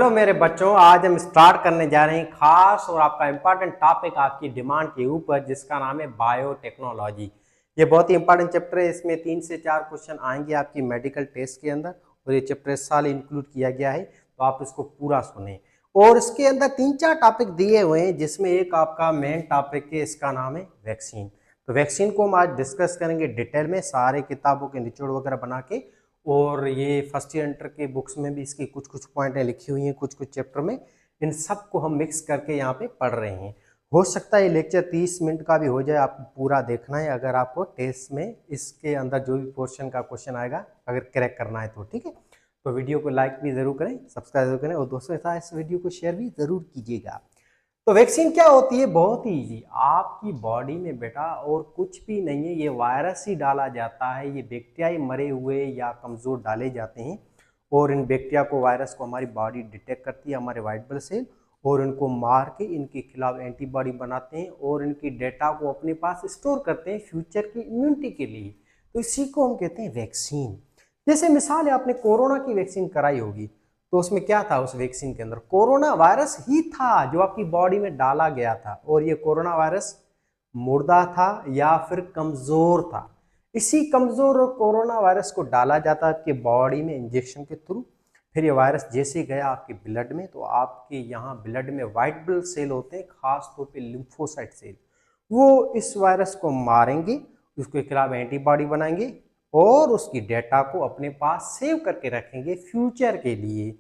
Hello मेरे बच्चों, आज हम स्टार्ट करने जा रहे हैं खास और आपका इंपॉर्टेंट टॉपिक आपकी डिमांड के ऊपर, जिसका नाम है बायोटेक्नोलॉजी। ये बहुत ही इंपॉर्टेंट चैप्टर है। इसमें 3 से 4 क्वेश्चन आएंगे आपकी मेडिकल टेस्ट के अंदर, और ये चैप्टर इस साल इंक्लूड किया गया है, तो आप इसको पूरा सुने। और इसके अंदर 3-4 टॉपिक दिए हुए हैं, जिसमें एक आपका मेन टॉपिक है, इसका नाम है वैक्सीन। तो वैक्सीन को हम आज डिस्कस करेंगे डिटेल में, सारे किताबों के निचोड़ वगैरह बना के। और ये फर्स्ट ईयर इंटर के बुक्स में भी इसकी कुछ कुछ पॉइंटें लिखी हुई हैं, कुछ कुछ चैप्टर में। इन सब को हम मिक्स करके यहाँ पे पढ़ रहे हैं। हो सकता है ये लेक्चर 30 मिनट का भी हो जाए, आपको पूरा देखना है अगर आपको टेस्ट में इसके अंदर जो भी पोर्शन का क्वेश्चन आएगा अगर क्रैक करना है तो। ठीक है, तो वीडियो को लाइक भी जरूर करें, सब्सक्राइब जरूर करें, और दोस्तों के साथ इस वीडियो को शेयर भी जरूर कीजिएगा। तो वैक्सीन क्या होती है? बहुत ही इजी। आपकी बॉडी में बेटा और कुछ भी नहीं है, ये वायरस ही डाला जाता है। ये बैक्टीरिया मरे हुए या कमज़ोर डाले जाते हैं, और इन बैक्टीरिया को, वायरस को हमारी बॉडी डिटेक्ट करती है, हमारे वाइट ब्लड सेल, और इनको मार के इनके खिलाफ एंटीबॉडी बनाते हैं, और इनकी डेटा को अपने पास स्टोर करते हैं फ्यूचर की इम्यूनिटी के लिए। तो इसी को हम कहते हैं वैक्सीन। जैसे मिसाल है, आपने कोरोना की वैक्सीन कराई होगी, तो उसमें क्या था? उस वैक्सीन के अंदर कोरोना वायरस ही था जो आपकी बॉडी में डाला गया था। और ये कोरोना वायरस मुर्दा था या फिर कमजोर था। इसी कमजोर कोरोना वायरस को डाला जाता है आपके बॉडी में इंजेक्शन के थ्रू। फिर ये वायरस जैसे गया आपके ब्लड में, तो आपके यहाँ ब्लड में वाइट ब्लड सेल होते हैं, खास तौर पे लिम्फोसाइट सेल। वो इस वायरस को मारेंगे, उसके खिलाफ एंटीबॉडी बनाएंगे, और उसकी डेटा को अपने पास सेव करके रखेंगे फ्यूचर के लिए।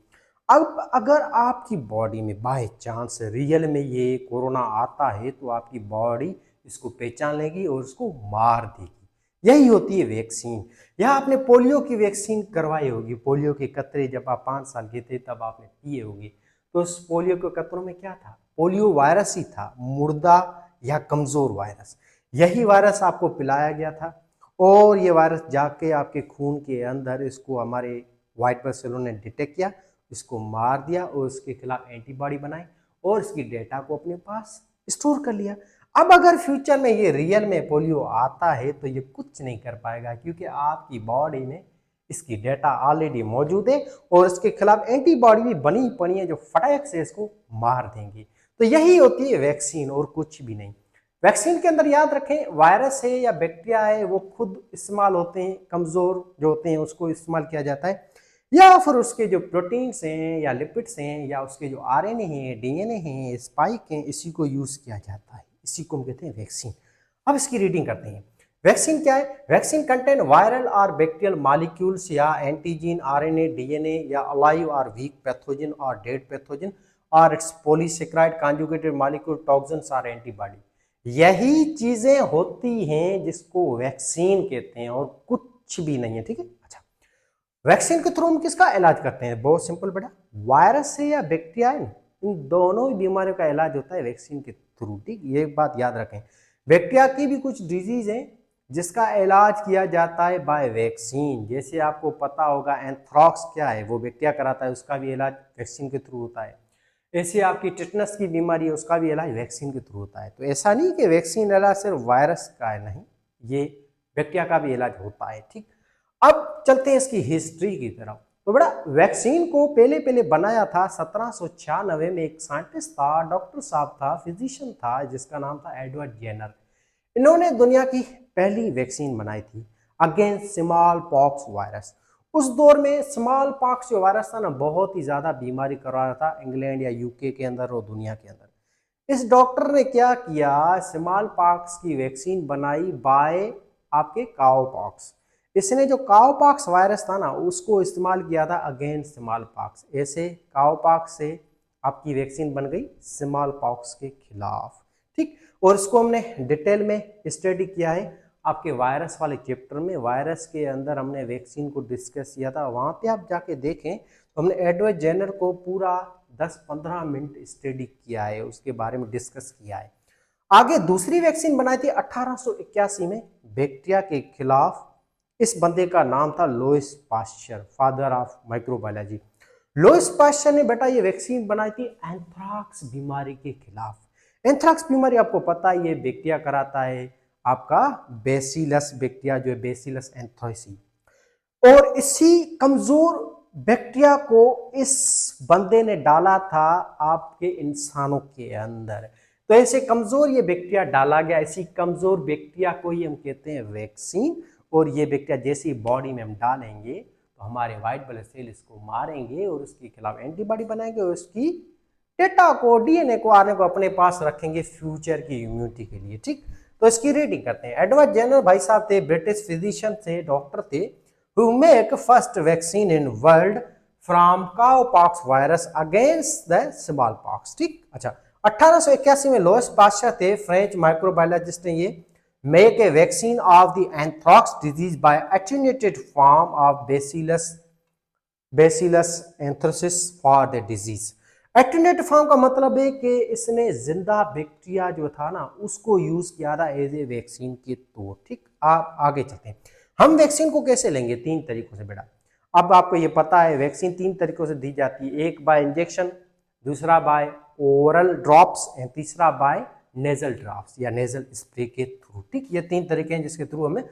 अब अगर आपकी बॉडी में बाय चांस रियल में ये कोरोना आता है, तो आपकी बॉडी इसको पहचान लेगी और उसको मार देगी। यही होती है वैक्सीन। या आपने पोलियो की वैक्सीन करवाई होगी। पोलियो के कतरे जब आप 5 साल के थे तब आपने पिए होंगे। तो उस पोलियो के कतरों में क्या था? पोलियो वायरस ही था, मुर्दा या कमजोर वायरस। यही वायरस आपको पिलाया गया था, और ये वायरस जाके आपके खून के अंदर, इसको हमारे व्हाइट ब्लड सेलों ने डिटेक्ट किया, इसको मार दिया, और उसके खिलाफ एंटीबॉडी बनाई, और इसकी डेटा को अपने पास स्टोर कर लिया। अब अगर फ्यूचर में ये रियल में पोलियो आता है, तो ये कुछ नहीं कर पाएगा, क्योंकि आपकी बॉडी में इसकी डेटा ऑलरेडी मौजूद है, और इसके खिलाफ एंटीबॉडी भी बनी पड़ी है जो फटाक से इसको मार देंगी। तो यही होती है वैक्सीन, और कुछ भी नहीं। वैक्सीन के अंदर याद रखें, वायरस है या बैक्टीरिया है, वो खुद इस्तेमाल होते हैं, कमजोर जो होते हैं उसको इस्तेमाल किया जाता है, या फिर उसके जो प्रोटीन्स हैं या लिपिड्स हैं, या उसके जो आरएनए हैं, डीएनए हैं, स्पाइक हैं, इसी को यूज किया जाता है। इसी को हम कहते हैं वैक्सीन। अब इसकी रीडिंग करते हैं। वैक्सीन क्या है? वैक्सीन कंटेन वायरल और बैक्टीरियल मॉलिक्यूल्स या एंटीजन, आरएनए, डीएनए, या अलाइव और वीक पैथोजन और डेड पैथोजन, और it's polysaccharide conjugated molecule, toxins और एंटीबॉडी। यही चीजें होती हैं जिसको वैक्सीन कहते हैं, और कुछ भी नहीं है। ठीक है, अच्छा। वैक्सीन के थ्रू हम किसका इलाज करते हैं? बहुत सिंपल बेटा, वायरस से या बैक्टीरिया, इन दोनों ही बीमारियों का इलाज होता है वैक्सीन के थ्रू। ठीक, ये बात याद रखें। बैक्टीरिया की भी कुछ डिजीज है जिसका इलाज किया जाता है बाय वैक्सीन। जैसे आपको पता होगा एंथ्रॉक्स क्या है, वो बैक्टीरिया कराता है, उसका भी इलाज वैक्सीन के थ्रू होता है। ऐसे आपकी टिटनस की बीमारी है, उसका भी इलाज वैक्सीन के थ्रू होता है। तो ऐसा नहीं कि वैक्सीन इलाज सिर्फ वायरस का है, नहीं, ये बैक्टीरिया का भी इलाज होता है। ठीक, अब चलते हैं इसकी हिस्ट्री की तरफ। तो बड़ा, वैक्सीन को पहले पहले बनाया था 1796 में। एक साइंटिस्ट था, डॉक्टर साहब था, फिजिशियन था, जिसका नाम था एडवर्ड जेनर। इन्होंने दुनिया की पहली वैक्सीन बनाई थी अगेंस्ट स्मॉल पॉक्स वायरस। उस दौर में स्मॉल पॉक्स जो वायरस था ना, बहुत ही ज्यादा बीमारी करा रहा था इंग्लैंड या यूके के अंदर और दुनिया के अंदर। इस डॉक्टर ने क्या किया? स्मॉल पॉक्स की वैक्सीन बनाई बाय आपके काओ पॉक्स। इसने जो काओ पॉक्स वायरस था ना, उसको इस्तेमाल किया था अगेंस्ट स्मॉल पॉक्स। ऐसे काओ पॉक्स से आपकी वैक्सीन बन गई स्मॉल पॉक्स के खिलाफ। ठीक, और इसको हमने डिटेल में स्टडी किया है आपके वायरस वाले चैप्टर में। वायरस के अंदर हमने वैक्सीन को डिस्कस किया था, वहाँ पे आप जाके देखें तो हमने एडवर्ड जेनर को पूरा 10-15 मिनट स्टडी किया है, उसके बारे में डिस्कस किया है। आगे दूसरी वैक्सीन बनाई थी 1881 में बैक्टीरिया के खिलाफ। इस बंदे का नाम था Louis Pasteur, father of microbiology. Louis Pasteur ने बेटा ये वैक्सीन बनाई थी एंथ्राक्स बीमारी के खिलाफ। एंथ्राक्स बीमारी आपको पता है, ये बैक्टीरिया कराता है आपका बेसिलस बैक्टीरिया, जो है बेसिलस एंथ्रासी। और इसी कमजोर बैक्टीरिया को इस बंदे ने डाला था आपके इंसानों के अंदर। तो ऐसे कमजोर ये बैक्टीरिया डाला गया, ऐसी कमजोर बैक्टीरिया को ही हम कहते हैं वैक्सीन। और ये बैक्टीरिया जैसी बॉडी में हम डालेंगे तो हमारे व्हाइट ब्लड सेल इसको मारेंगे और उसके खिलाफ एंटीबॉडी बनाएंगे और उसकी डेटा को, डीएनए को, आरएनए को अपने पास रखेंगे फ्यूचर की इम्यूनिटी के लिए। ठीक, तो इसकी रीडिंग करते हैं। एडवर्ड जेनर भाई साहब थे, ब्रिटिश फिजिशियन थे, डॉक्टर थे, who make first vaccine in world from cowpox virus against the smallpox। ठीक, अच्छा 1881 में लुईस पास्चर थे, फ्रेंच माइक्रोबायोलॉजिस्ट हैं, ये make a vaccine of the anthrax disease by attenuated form of bacillus anthracis for the disease. Attenuated form का मतलब है कि इसने जिंदा बैक्टीरिया जो था ना उसको यूज किया था एज ए वैक्सीन के तौर। ठीक, आप आगे चलते हैं। हम वैक्सीन को कैसे लेंगे? 3 तरीकों से बेटा। अब आपको ये पता है वैक्सीन 3 तरीकों से दी जाती है, एक बाय इंजेक्शन, दूसरा बाय ओरल ड्रॉप्स एंड तीसरा बाय नेजल ड्रॉप्स या नेजल स्प्रे के थ्रू। ठीक, ये 3 तरीके हैं जिसके थ्रू हमें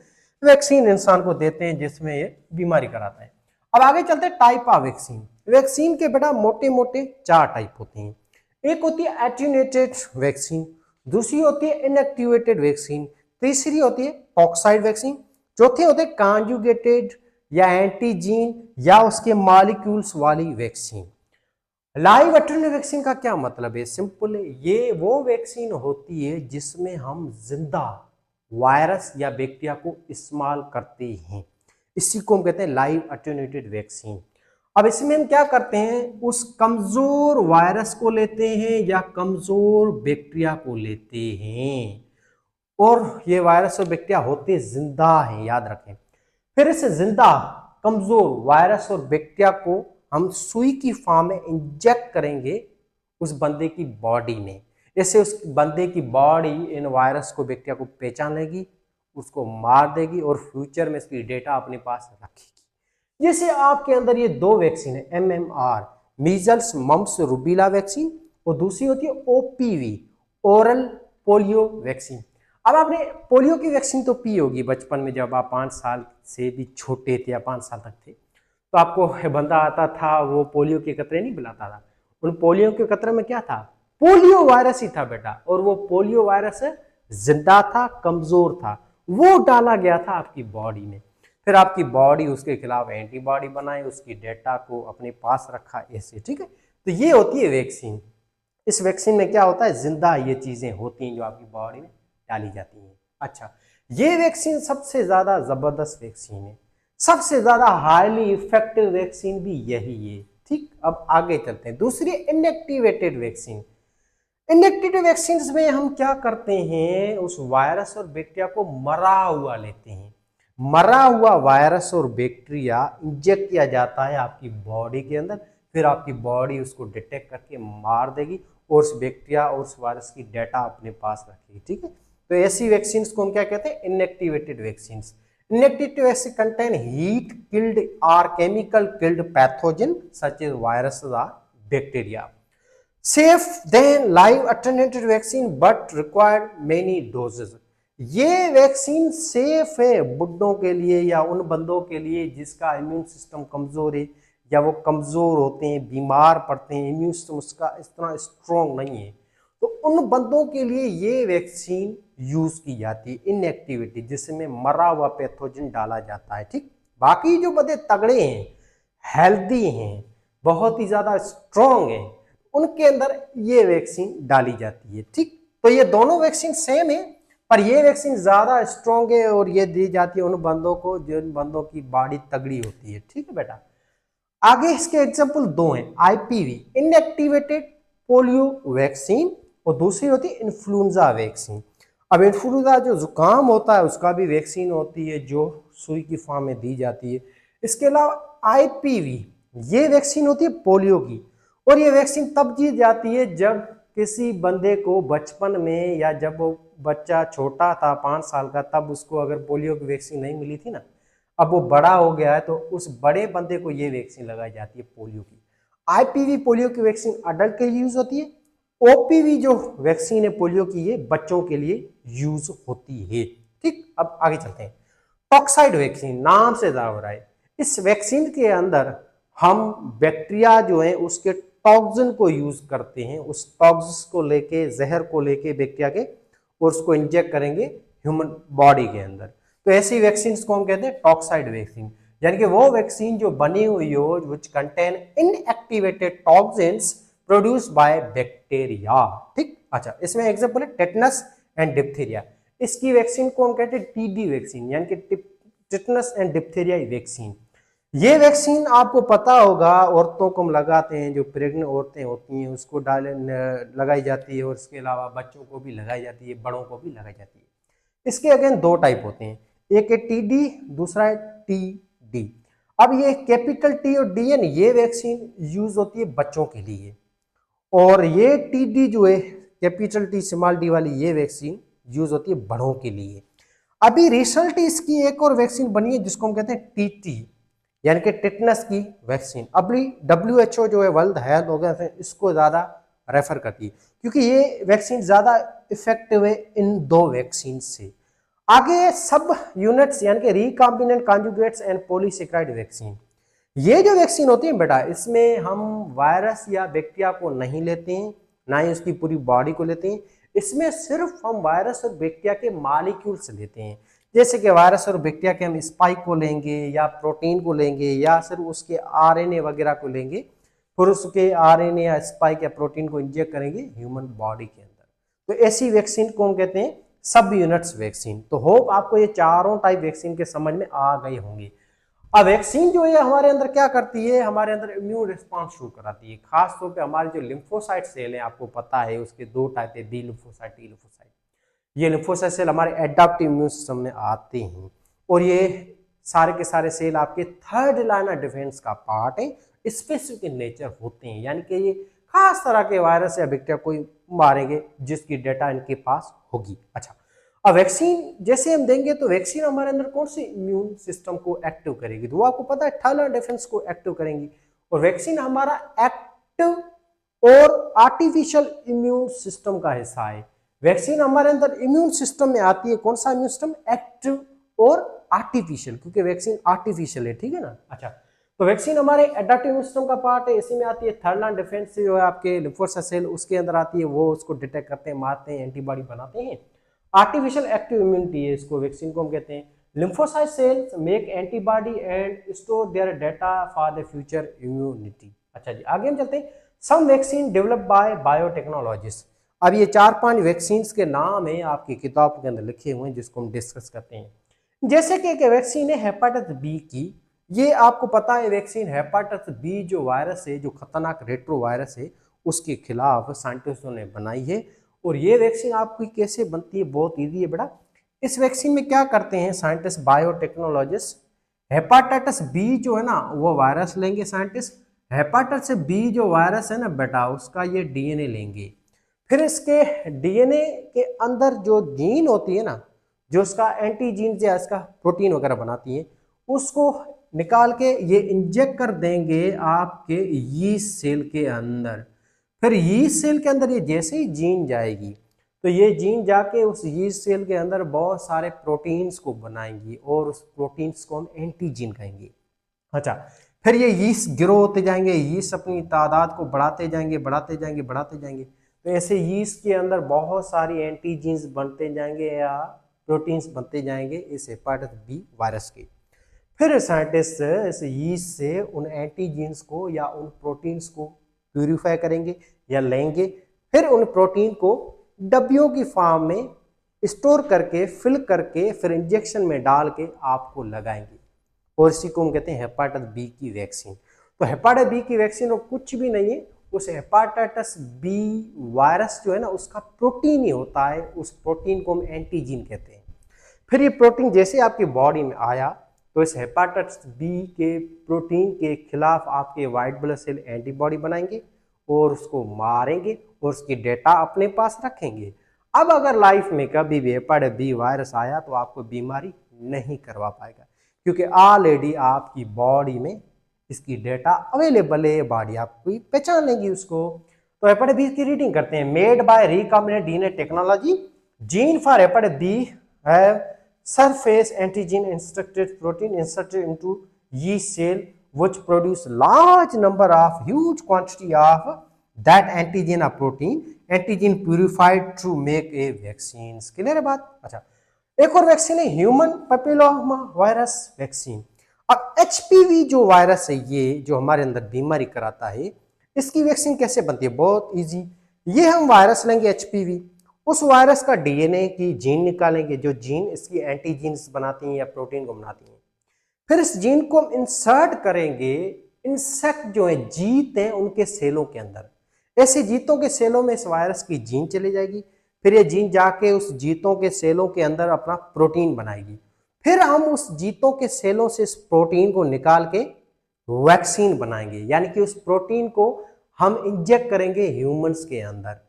वैक्सीन इंसान को देते हैं जिसमें ये बीमारी कराता है। अब आगे चलते हैं टाइप ऑफ वैक्सीन। वैक्सीन के बेटा मोटे मोटे 4 टाइप होते हैं। एक होती है एटेन्यूएटेड वैक्सीन, दूसरी होती है इनएक्टिवेटेड वैक्सीन, तीसरी होती है टॉक्साइड वैक्सीन, चौथे होते हैं कॉन्जुगेटेड या एंटीजीन या उसके मॉलिक्यूल्स वाली वैक्सीन। लाइव एटेन्यूएटेड वैक्सीन का क्या मतलब है? सिंपल है, ये वो वैक्सीन होती है जिसमें हम जिंदा वायरस या बैक्टीरिया को इस्तेमाल करते हैं, इसी को हम कहते हैं लाइव एटेन्यूएटेड वैक्सीन। अब इसमें हम क्या करते हैं, उस कमजोर वायरस को लेते हैं या कमजोर बैक्टीरिया को लेते हैं, और ये वायरस और बैक्टीरिया होते जिंदा हैं, याद रखें। फिर इस जिंदा कमजोर वायरस और बैक्टीरिया को हम सुई की फॉर्म में इंजेक्ट करेंगे उस बंदे की बॉडी में। इससे उस बंदे की बॉडी इन वायरस को, बैक्टीरिया को पहचान लेगी, उसको मार देगी और फ्यूचर में इसकी डेटा अपने पास रखेगी। जैसे आपके अंदर ये 2 वैक्सीन है, MMR measles mumps rubella vaccine, और दूसरी होती है OPV ओरल पोलियो वैक्सीन। अब आपने पोलियो की वैक्सीन तो पी होगी बचपन में, जब आप 5 साल से भी छोटे थे या 5 साल तक थे, तो आपको बंदा आता था, वो पोलियो के कतरे नहीं पिलाता था। उन पोलियो के कतरे में क्या था? पोलियो वायरस ही था बेटा, और वो पोलियो वायरस जिंदा था, कमजोर था, वो डाला गया था आपकी बॉडी में। फिर आपकी बॉडी उसके खिलाफ एंटीबॉडी बनाई, उसकी डेटा को अपने पास रखा, ऐसे। ठीक है, तो ये होती है वैक्सीन। इस वैक्सीन में क्या होता है, जिंदा ये चीजें होती हैं जो आपकी बॉडी में डाली जाती हैं। अच्छा, ये वैक्सीन सबसे ज्यादा जबरदस्त वैक्सीन है, सबसे ज्यादा हाईली इफेक्टिव वैक्सीन भी यही है। ठीक, अब आगे चलते हैं। दूसरी इनएक्टिवेटेड वैक्सीन। इनएक्टिवेटेड वैक्सीन में हम क्या करते हैं, उस वायरस और बैक्टीरिया को मरा हुआ लेते हैं। मरा हुआ वायरस और बैक्टीरिया इंजेक्ट किया जाता है आपकी बॉडी के अंदर, फिर आपकी बॉडी उसको डिटेक्ट करके मार देगी और उस बैक्टीरिया और उस वायरस की डेटा अपने पास रखेगी। ठीक है, तो ऐसी वैक्सीन को हम क्या कहते हैं, inactivated vaccine. Inactivated vaccine contain heat killed और chemical killed pathogen such as virus और bacteria. Safe then live attenuated vaccine but required many doses. ये वैक्सीन सेफ है बुड्ढों के लिए या उन बंदों के लिए जिसका इम्यून सिस्टम कमजोर है, या वो कमजोर होते हैं, बीमार पड़ते हैं, इम्यून सिस्टम उसका इस तरह स्ट्रॉन्ग नहीं है, तो उन बंदों के लिए ये वैक्सीन यूज की जाती है इनएक्टिविटी, जिसमें मरा हुआ पैथोजन डाला जाता है। ठीक, बाकी जो बंदे तगड़े हैं, हेल्दी हैं, बहुत ही ज्यादा स्ट्रॉन्ग हैं, उनके अंदर ये वैक्सीन डाली जाती है। ठीक, तो ये दोनों वैक्सीन सेम है, पर ये वैक्सीन ज्यादा स्ट्रॉन्ग है और ये दी जाती है उन बंदों को जिन बंदों की बॉडी तगड़ी होती है। ठीक है बेटा, आगे इसके एग्जाम्पल 2 हैं। IPV इनएक्टिवेटेड पोलियो वैक्सीन, और दूसरी होती है इन्फ्लुएंजा वैक्सीन। अब इन्फ्लुएंजा जो जुकाम होता है उसका भी वैक्सीन होती है जो सुई की फॉर्म में दी जाती है। इसके अलावा IPV ये वैक्सीन होती है पोलियो की, और ये वैक्सीन तब दी जाती है जब किसी बंदे को बचपन में या जब वो बच्चा छोटा था 5 साल का, तब उसको अगर पोलियो की वैक्सीन नहीं मिली थी ना, अब वो बड़ा हो गया है तो उस बड़े बंदे को ये वैक्सीन लगाई जाती है पोलियो की। IPV पोलियो की वैक्सीन अडल्ट के लिए यूज होती है। OPV जो वैक्सीन है पोलियो की, ये बच्चों के लिए यूज होती है। ठीक, अब आगे चलते हैं। टॉक्साइड वैक्सीन नाम से जाहिर हो रहा है, इस वैक्सीन के अंदर हम बैक्टीरिया जो है उसके टॉक्सिन को यूज करते हैं, उस टॉक्सिन को लेके, जहर को लेके बैक्टीरिया के, और उसको इंजेक्ट करेंगे ह्यूमन बॉडी के अंदर। तो ऐसी वैक्सीन को हम कहते हैं टॉक्साइड वैक्सीन, यानी कि वो वैक्सीन जो बनी हुई हो which contain inactivated toxins produce by bacteria. ठीक, अच्छा, इसमें एग्जांपल है टेटनस एंड डिप्थीरिया। इसकी वैक्सीन को हम कहते हैं टीडी वैक्सीन, यानी कि टेटनस एंड डिप्थीरिया वैक्सीन। ये वैक्सीन आपको पता होगा औरतों को हम लगाते हैं, जो प्रेग्नेंट औरतें होती हैं उसको लगाई जाती है, और इसके अलावा बच्चों को भी लगाई जाती है, बड़ों को भी लगाई जाती है। इसके अगेन दो टाइप होते हैं, एक है टीडी, दूसरा है टीडी। अब ये कैपिटल टी और डी है ना, ये वैक्सीन यूज होती है बच्चों के लिए, और ये टीडी जो है कैपिटल टी स्मॉल डी वाली ये वैक्सीन यूज होती है बड़ों के लिए। अभी रिसेंटली इसकी एक और वैक्सीन बनी है जिसको हम कहते हैं टीटी, यानी कि टिटनस की वैक्सीन। अभी WHO जो है वर्ल्ड हेल्थ ऑर्गेनाइजेशन इसको ज्यादा रेफर करती है, क्योंकि ये वैक्सीन ज्यादा इफेक्टिव है इन दो वैक्सीन से। आगे सब यूनिट्स, यानी कि recombinant conjugates and polysaccharide vaccine. ये जो वैक्सीन होती है बेटा, इसमें हम वायरस या बैक्टीरिया को नहीं लेते हैं, ना ही उसकी पूरी बॉडी को लेते हैं। इसमें सिर्फ हम वायरस और बैक्टीरिया के मॉलिक्यूल्स लेते हैं, जैसे कि वायरस और बैक्टीरिया के हम स्पाइक को लेंगे या प्रोटीन को लेंगे या सिर्फ उसके RNA वगैरह को लेंगे, फिर उसके RNA या स्पाइक या प्रोटीन को इंजेक्ट करेंगे ह्यूमन बॉडी के अंदर। तो ऐसी वैक्सीन को हम कहते हैं सब यूनिट्स वैक्सीन। तो होप आपको ये चारों टाइप वैक्सीन के समझ में आ गए होंगे। अब वैक्सीन जो है हमारे अंदर क्या करती है, हमारे अंदर इम्यून रिस्पांस शुरू कराती है। खास तौर पे हमारे जो लिम्फोसाइट सेल है, आपको पता है उसके दो टाइप है, बी लिम्फोसाइट, टी लिम्फोसाइट। ये लिम्फोसाइट सेल हमारे एडाप्टिव इम्यून सिस्टम में आते हैं, और ये सारे के सारे सेल आपके थर्ड लाइन ऑफ डिफेंस का पार्ट है, स्पेसिफिक इन नेचर होते हैं, यानी कि ये खास तरह के वायरस या बैक्टीरिया कोई मारेंगे जिसकी डेटा इनके पास होगी। अच्छा, अब वैक्सीन जैसे हम देंगे तो वैक्सीन हमारे अंदर कौन सी इम्यून सिस्टम को एक्टिव करेगी, तो आपको पता है थर्ड लाइन डिफेंस को एक्टिव करेंगी। और वैक्सीन हमारा एक्टिव और आर्टिफिशियल इम्यून सिस्टम का हिस्सा है। वैक्सीन हमारे अंदर इम्यून सिस्टम में आती है, कौन सा इम्यून सिस्टम, एक्टिव और आर्टिफिशियल, क्योंकि वैक्सीन आर्टिफिशियल है, ठीक है ना। अच्छा, तो वैक्सीन हमारे एडाप्टिव इम्यून सिस्टम का पार्ट है, इसी में आती है थर्ड लाइन डिफेंस जो है आपके लिम्फोसाइट सेल, उसके अंदर आती है, वो उसको डिटेक्ट करते हैं, मारते हैं, एंटीबॉडी बनाते हैं। आर्टिफिशियल एक्टिव इम्यूनिटी है, इसको वैक्सीन को हम कहते हैं। Lymphocyte cells make antibody and store their data for the future immunity. अच्छा जी, आगे हम चलते हैं। Some vaccine develop by biotechnologist. अब ये 4-5 वैक्सीन के नाम है आपकी किताब के अंदर लिखे हुए हैं, जिसको हम डिस्कस करते हैं। जैसे कि एक वैक्सीन है हेपेटाइटिस बी की। ये आपको पता है वैक्सीन हेपेटाइटिस बी जो वायरस है, जो खतरनाक रेट्रो वायरस है, उसके खिलाफ साइंटिस्टों ने बनाई है। और ये वैक्सीन आपकी कैसे बनती है, बहुत ईजी है बेटा। इस वैक्सीन में क्या करते हैं साइंटिस्ट, बायोटेक्नोलॉजिस्ट, हेपेटाइटिस बी जो है ना वो वायरस लेंगे साइंटिस्ट। हेपेटाइटिस बी जो वायरस है ना बेटा, उसका ये DNA लेंगे। फिर इसके DNA के अंदर जो जीन होती है ना, जो उसका एंटीजीन या इसका प्रोटीन वगैरह बनाती है, उसको निकाल के ये इंजेक्ट कर देंगे आपके यीस्ट सेल के अंदर। फिर यीस्ट सेल के अंदर ये जैसे ही जीन जाएगी, तो ये जीन जाके उस यीस्ट सेल के अंदर बहुत सारे प्रोटीन्स को बनाएंगी, और उस प्रोटीन्स को हम एंटीजीन कहेंगे। अच्छा, फिर ये यीस्ट ग्रो होते जाएंगे, यीस्ट अपनी तादाद को बढ़ाते जाएंगे, बढ़ाते जाएंगे, बढ़ाते जाएंगे। तो ऐसे यीस्ट के अंदर बहुत सारी एंटीजीन्स बनते जाएंगे या प्रोटीन्स बनते जाएंगे इस हेपेटाइटिस बी वायरस के। फिर साइंटिस्ट इस यीस्ट से उन एंटीजीन्स को या उन प्रोटीन्स को प्यूरिफाई करेंगे या लेंगे। फिर उन प्रोटीन को डब्बियों की फॉर्म में स्टोर करके, फिल करके, फिर इंजेक्शन में डाल के आपको लगाएंगे, और इसी को हम कहते हैं हेपेटाइटिस बी की वैक्सीन। तो हेपेटाइटिस बी की वैक्सीन और कुछ भी नहीं है, उस हेपेटाइटिस बी वायरस जो है ना उसका प्रोटीन ही होता है, उस प्रोटीन को हम एंटीजीन कहते हैं। फिर ये प्रोटीन जैसे आपकी बॉडी में आया, तो इस हेपेटाइटिस बी के प्रोटीन के खिलाफ आपके वाइट ब्लड सेल एंटीबॉडी बनाएंगे और उसको मारेंगे और उसकी डेटा अपने पास रखेंगे। अब अगर लाइफ में कभी भी हेपेटाइटिस बी वायरस आया तो आपको बीमारी नहीं करवा पाएगा, क्योंकि ऑलरेडी आपकी बॉडी में इसकी डेटा अवेलेबल है, बॉडी आपकी पहचान लेगी उसको। तो हेपेटाइटिस बी की रीडिंग करते हैं। Made by recombinant DNA technology, gene for hepatitis B have surface antigen instructed protein inserted into yeast cell which produce large number of huge quantity of that antigen or protein, antigen purified to make a vaccine। Clear है बात? अच्छा, एक और vaccine है human papilloma virus vaccine. अब HPV जो virus है, ये जो हमारे अंदर बीमारी कराता है, इसकी वैक्सीन कैसे बनती है? बहुत इजी। ये हम वायरस लेंगे एचपीवी, उस वायरस का डीएनए की जीन निकालेंगे, जो जीन इसकी एंटीजीन्स बनाती हैं या प्रोटीन को बनाती हैं। फिर इस जीन को हम इंसर्ट करेंगे इंसेक्ट जो है, जीत है, उनके सेलों के अंदर। ऐसे जीतों के सेलों में इस वायरस की जीन चली जाएगी। फिर ये जीन जाके उस जीतों के सेलों के अंदर अपना प्रोटीन बनाएगी। फिर हम उस जीतों के सेलों से इस प्रोटीन को निकाल के वैक्सीन बनाएंगे, यानी कि उस प्रोटीन को हम इंजेक्ट करेंगे ह्यूमंस के अंदर।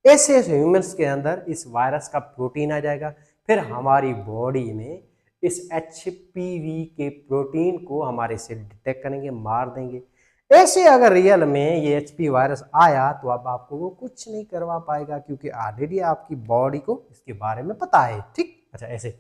ऐसे ह्यूमंस के अंदर इस वायरस का प्रोटीन आ जाएगा। फिर हमारी बॉडी में इस एचपीवी के प्रोटीन को हमारे से डिटेक्ट करेंगे, मार देंगे। ऐसे अगर रियल में ये एचपी वायरस आया तो अब आपको वो कुछ नहीं करवा पाएगा, क्योंकि ऑलरेडी आपकी बॉडी को इसके बारे में पता है। ठीक, अच्छा ऐसे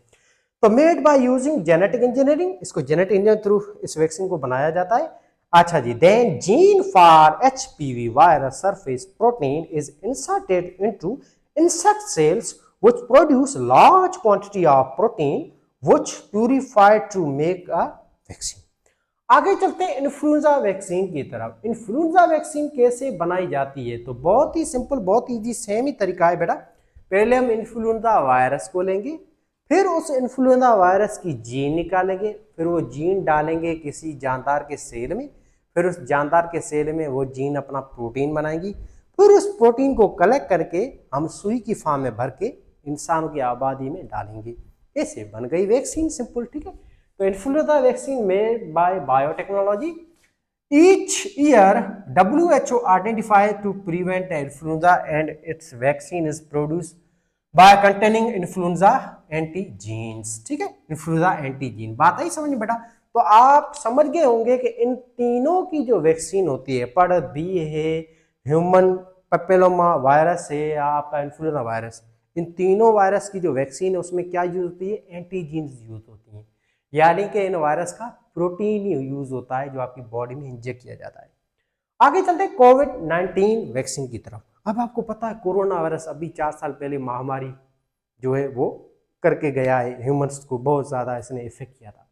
तो made by using genetic engineering, इसको जेनेटिक इंजीनियरिंग थ्रू इस वैक्सीन को बनाया जाता है। अच्छा जी, then gene for HPV virus surface protein is inserted into insect cells which produce large quantity of protein which purified to make a vaccine. आगे चलते हैं इन्फ्लुएंजा वैक्सीन की तरफ। इन्फ्लुएंजा वैक्सीन कैसे बनाई जाती है? तो बहुत ही सिंपल, बहुत इजी, सेम ही तरीका है बेटा। पहले हम इन्फ्लुएंजा वायरस को लेंगे, फिर उस इन्फ्लुएंजा वायरस की जीन निकालेंगे, फिर वो जीन डालेंगे किसी जानदार के सेल में, फिर उस जानदार के सेल में वो जीन अपना प्रोटीन बनाएगी। फिर उस प्रोटीन को कलेक्ट करके हम सुई की फॉर्म में भर के इंसानों की आबादी में डालेंगे। ऐसे बन गई वैक्सीन, सिंपल। ठीक है, तो influenza vaccine made by biotechnology. Each year, WHO identify to prevent influenza and its vaccine is produced by containing influenza antigens। ठीक है, इन्फ्लुएंजा एंटीजीन, बात आई समझ में बेटा? तो आप समझ गए होंगे कि इन तीनों की जो वैक्सीन होती है, पड़ बी है, ह्यूमन पैपिलोमा वायरस है, आपका इन्फ्लुएंजा वायरस, इन तीनों वायरस की जो वैक्सीन है उसमें क्या यूज होती है? एंटीजीन्स यूज होती हैं, यानी कि इन वायरस का प्रोटीन यूज होता है जो आपकी बॉडी में इंजेक्ट किया जाता है। आगे चलते हैं कोविड-19 वैक्सीन की तरफ। अब आपको पता है कोरोना वायरस अभी 4 साल पहले महामारी जो है वो करके गया है, ह्यूमंस को बहुत ज़्यादा इसने इफेक्ट किया था।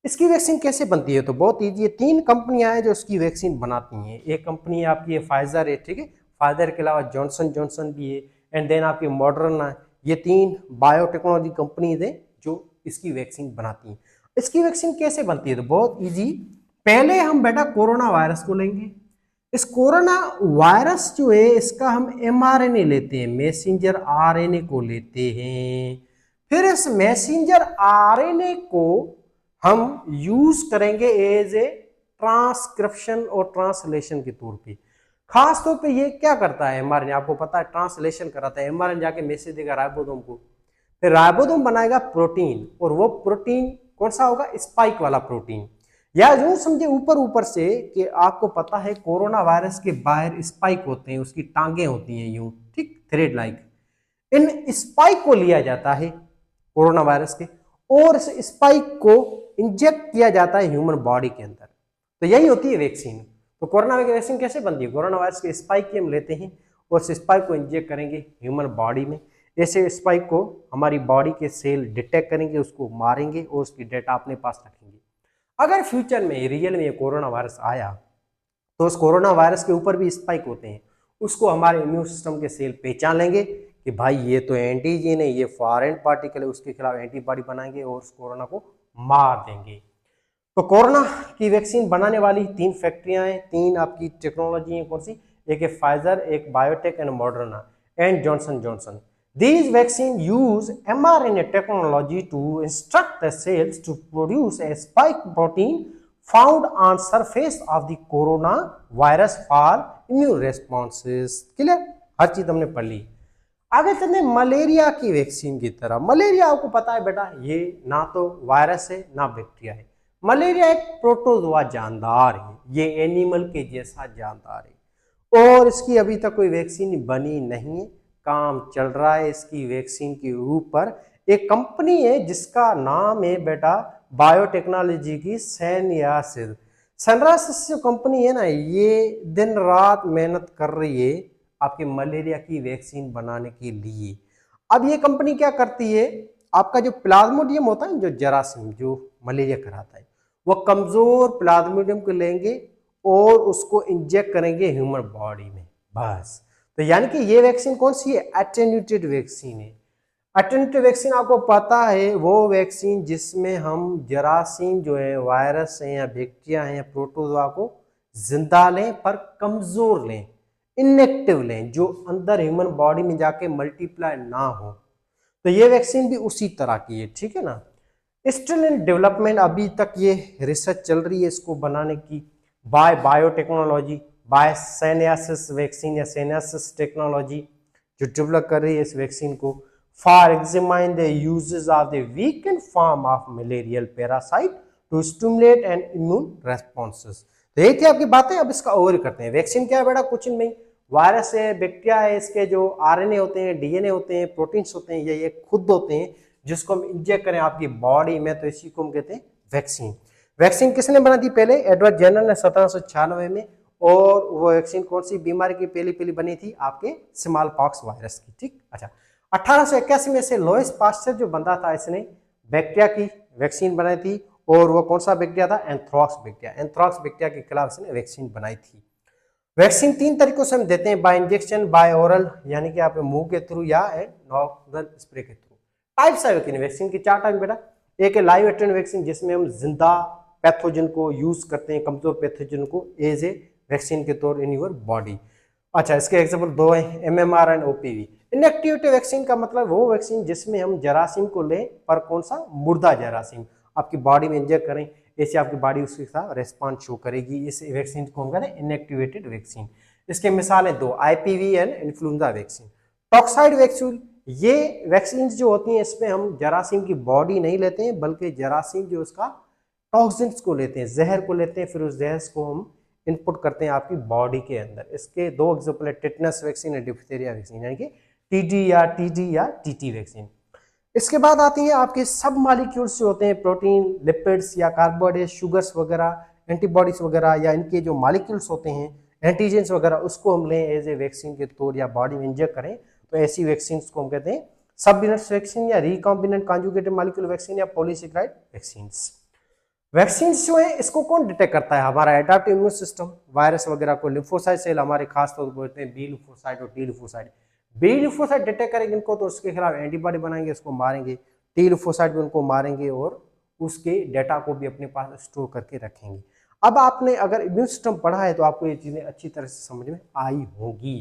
इसकी वैक्सीन कैसे बनती है? तो बहुत ईजी है। 3 कंपनियां हैं जो इसकी वैक्सीन बनाती हैं। एक कंपनी आपकी है फाइजर है, ठीक है, फाइजर के अलावा जॉनसन जॉनसन भी है, एंड देन आपकी मॉडर्ना। ये 3 बायोटेक्नोलॉजी कंपनीज हैं जो इसकी वैक्सीन बनाती हैं। इसकी वैक्सीन कैसे बनती है? तो बहुत इजी। पहले हम बेटा कोरोना वायरस को लेंगे। इस कोरोना वायरस जो है इसका हम एमआरएनए लेते हैं, मैसेंजर आरएनए को लेते हैं। फिर इस मैसेंजर आरएनए को हम यूज करेंगे एज ए ट्रांसक्रिप्शन और ट्रांसलेशन के तौर पे। खास तौर पे ये क्या करता है एमआरएनए? आपको पता है ट्रांसलेशन कराता है। एमआरएनए जाके मैसेज देगा राइबोसोम को, फिर राइबोसोम बनाएगा प्रोटीन, और वो प्रोटीन कौन सा होगा? स्पाइक वाला प्रोटीन। या यूं समझे ऊपर ऊपर से कि आपको पता है कोरोना वायरस के बाहर स्पाइक होते हैं, उसकी टांगे होती हैं यूं, ठीक, थ्रेड लाइक। इन स्पाइक को लिया जाता है कोरोना वायरस के, और इस स्पाइक को इंजेक्ट किया जाता है ह्यूमन बॉडी के अंदर। तो यही होती है वैक्सीन। तो कोरोना वैक्सीन कैसे बनती है? कोरोना वायरस के स्पाइक की हम लेते हैं और उस स्पाइक को इंजेक्ट करेंगे ह्यूमन बॉडी में। ऐसे स्पाइक को हमारी बॉडी के सेल डिटेक्ट करेंगे, उसको मारेंगे और उसकी डेटा अपने पास रखेंगे। अगर फ्यूचर में रियल में ये कोरोना वायरस आया तो उस कोरोना वायरस के ऊपर भी स्पाइक होते हैं, उसको हमारे इम्यून सिस्टम के सेल पहचान लेंगे कि भाई ये तो एंटीजन है, ये फॉरेन पार्टिकल है, उसके खिलाफ एंटीबॉडी बनाएंगे और उस कोरोना को मार देंगे। तो कोरोना की वैक्सीन बनाने वाली 3 फैक्ट्रियां हैं, 3 आपकी टेक्नोलॉजी है। कौन सी? एक है फाइजर, एक biotech and Moderna and Johnson Johnson. These vaccines use mRNA technology to instruct the cells to produce a spike protein found on surface of the coronavirus for immune responses। Clear? हर चीज हमने पढ़ ली। आगे चलते malaria की vaccine की तरफ। Malaria आपको पता है बेटा, ये ना तो वायरस है ना बैक्टीरिया है। मलेरिया एक प्रोटोजोआ जानदार है, ये एनिमल के जैसा जानदार है, और इसकी अभी तक कोई वैक्सीन बनी नहीं है। काम चल रहा है इसकी वैक्सीन के ऊपर। एक कंपनी है जिसका नाम है बेटा बायोटेक्नोलॉजी की सैनियासिस। सनराइज जो कंपनी है ना, ये दिन रात मेहनत कर रही है आपके मलेरिया की वैक्सीन बनाने के लिए। अब ये कंपनी क्या करती है, आपका जो प्लाज्मोडियम होता है, जो जरासीम जो मलेरिया कराता है, वो कमजोर प्लाज्मोडियम को लेंगे और उसको इंजेक्ट करेंगे ह्यूमन बॉडी में, बस। तो यानी कि ये वैक्सीन कौन सी है, एटेन्यूटेड वैक्सीन है। अटेंटिव वैक्सीन आपको पता है, वो वैक्सीन जिसमें हम जरासीम जो है, वायरस है या बैक्टीरिया है या प्रोटोजोआ को जिंदा लें पर कमजोर लें, इनएक्टिव लें, जो अंदर ह्यूमन बॉडी में जाके मल्टीप्लाई ना हो। तो ये वैक्सीन भी उसी तरह की है, ठीक है ना। स्टिल इन डेवलपमेंट, अभी तक ये रिसर्च चल रही है इसको बनाने की, बाय बायोटेक्नोलॉजी, बाय सेनियासिस वैक्सीन या सेनियासिस टेक्नोलॉजी जो डेवलप कर रही है इस वैक्सीन को, for examine the uses of the weakened form of malarial parasite to stimulate and immune responses. तो ये थी आपकी बातें, अब इसका ओवर करते हैं। वैक्सीन क्या है बेटा, कुछ नहीं, वायरस है, बैक्टीरिया है, इसके जो आरएनए होते हैं, डीएनए होते हैं, प्रोटीन्स होते हैं, ये खुद होते हैं जिसको हम इंजेक्ट करें आपकी बॉडी में, तो इसी को हम कहते हैं वैक्सीन। वैक्सीन किसने बना दी पहले, एडवर्ड जेनर ने 1796 में, और वो वैक्सीन कौन सी बीमारी की पहली बनी थी, आपके स्मॉल पॉक्स वायरस की, ठीक। अच्छा, 1881 में से लोइस पास्चर जो बंदा था, इसने बैक्टीरिया की वैक्सीन बनाई थी, और वो कौन सा बैक्टीरिया था, एंथ्राक्स बैक्टीरिया। एंथ्राक्स बैक्टीरिया के खिलाफ इसने वैक्सीन बनाई थी। वैक्सीन 3 तरीकों से हम देते हैं, बाय इंजेक्शन, बाय ओरल यानी कि आप मुंह के थ्रू, या नॉर्मल स्प्रे के थ्रू। टाइप्स है वैक्सीन की, 4 टाइप बेटा। एक है लाइव एटेंट वैक्सीन, जिसमें हम जिंदा पैथोजन को यूज करते हैं, कमजोर पैथोजन को एज ए वैक्सीन के तौर इन योर बॉडी। अच्छा, इसके एग्जाम्पल 2 है, MMR and OPV. Inactivated vaccine का मतलब वो वैक्सीन जिसमें हम जरासीम को लें पर कौन सा, मुर्दा जरासीम आपकी बॉडी में इंजेक्ट करें, ऐसे आपकी बॉडी उसके साथ रेस्पॉन्स शो करेगी। इस वैक्सीन को हम करें इनएक्टिवेटेड वैक्सीन। इसके मिसालें 2, IPv and influenza vaccine. Toxoid vaccine, ये वैक्सीन जो होती हैं इसमें हम जरासीम की बॉडी नहीं लेते हैं, बल्कि जरासीम जो उसका टॉक्सिन्स को लेते हैं, जहर को लेते हैं, फिर उस जहर को हम इनपुट करते हैं आपकी बॉडी के अंदर। इसके 2 एग्जाम्पल है, टेटनस वैक्सीन और डिप्थीरिया वैक्सीन, यानी कि टीडी या टीटी वैक्सीन। इसके बाद आती है आपके सब मॉलिक्यूल्स जो होते हैं, प्रोटीन, लिपिड्स या कार्बोहाइड्रेट, शुगर्स वगैरह, एंटीबॉडीज वगैरह, या इनके जो मॉलिक्यूल्स होते हैं, एंटीजेंस वगैरह, उसको हम लें एज ए वैक्सीन के तौर या बॉडी में इंजेक्ट करें, तो ऐसी वैक्सीन को हम कहते हैं सबयूनिट वैक्सीन या रिकॉम्बिनेंट कॉन्जुगेटेड मॉलिक्यूल वैक्सीन या पॉलीसेकेराइड वैक्सीन। वैक्सीन जो है इसको कौन डिटेक्ट करता है, हमारा एडाप्टिव इम्यून सिस्टम। वायरस वगैरह को लिम्फोसाइट सेल हमारे खास तौर पर बोलते हैं बी लिम्फोसाइट और T lymphocyte. B lymphocyte detect करेंगे इनको तो उसके खिलाफ एंटीबॉडी बनाएंगे, उसको मारेंगे। टी लिम्फोसाइट भी उनको मारेंगे और उसके डेटा को भी अपने पास स्टोर करके रखेंगे। अब आपने अगर इम्यून सिस्टम पढ़ा है तो आपको ये चीजें अच्छी तरह से समझ में आई होगी।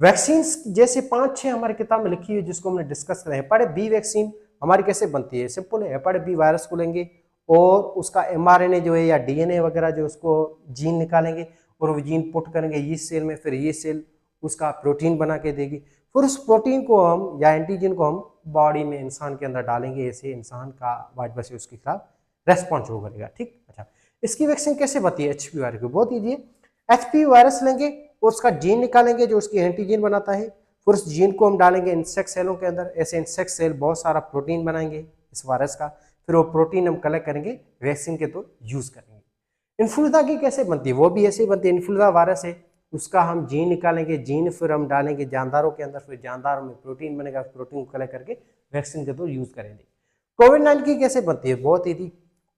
वैक्सीन जैसे 5-6 हमारी किताब में लिखी हुई जिसको हमने डिस्कस करें। हेपेटाइटिस बी वैक्सीन हमारी कैसे बनती है, सिंपल है। हेपेटाइटिस बी वायरस को लेंगे और उसका एमआरएनए जो है या डीएनए वगैरह जो उसको जीन निकालेंगे और वो जीन पुट करेंगे यीस्ट सेल में, फिर ये सेल उसका प्रोटीन बना के देगी, फिर उस प्रोटीन को हम या एंटीजन को हम बॉडी में इंसान के अंदर डालेंगे, ऐसे इंसान का वाइट से उसके खिलाफ रेस्पॉन्स शो करेगा, ठीक। अच्छा, इसकी वैक्सीन कैसे बनती है एचपी वायरस की, बहुत ईजी है। एचपी वायरस लेंगे और उसका जीन निकालेंगे जो उसकी एंटीजन बनाता है, फिर उस जीन को हम डालेंगे इंसेक्ट सेलों के अंदर, ऐसे इंसेक्ट सेल बहुत सारा प्रोटीन बनाएंगे इस वायरस का, फिर वो प्रोटीन हम कलेक्ट करेंगे वैक्सीन के तौर यूज करेंगे। इन्फ्लुएंजा की कैसे बनती है, वो भी ऐसे ही बनती है। इन्फ्लुएंजा वायरस है, उसका हम जीन निकालेंगे, जीन फिर हम डालेंगे जानदारों के अंदर, फिर जानदारों में प्रोटीन बनेगा, प्रोटीन को कलेक्ट करके वैक्सीन के तौर यूज करेंगे। कोविड-19 की कैसे बनती है, बहुत ही थी।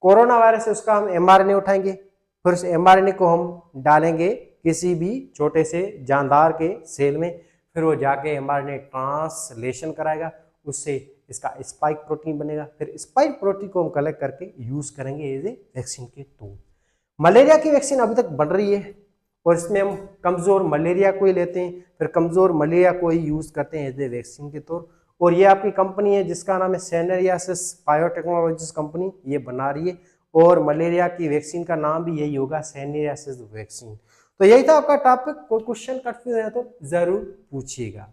कोरोना वायरस है, उसका हम एमआरएनए उठाएंगे, फिर उस एमआरएनए को हम डालेंगे किसी भी छोटे से जानदार के सेल में, फिर वो जाके एमआरएनए ट्रांसलेशन कराएगा, उससे इसका स्पाइक प्रोटीन बनेगा, फिर स्पाइक प्रोटीन को हम कलेक्ट करके यूज करेंगे एज ए वैक्सीन के तौर। मलेरिया की वैक्सीन अभी तक बन रही है और इसमें हम कमजोर मलेरिया को ही लेते हैं, फिर कमजोर मलेरिया को ही यूज करते हैं एज ए वैक्सीन के तौर। और ये आपकी कंपनी है जिसका नाम है सेनेरियासिस बायोटेक्नोलॉजीज कंपनी, ये बना रही है, और मलेरिया की वैक्सीन का नाम भी यही होगा, सेनेरियासिस वैक्सीन। तो यही था आपका टॉपिक। कोई क्वेश्चन कंफ्यूजन है तो जरूर पूछिएगा।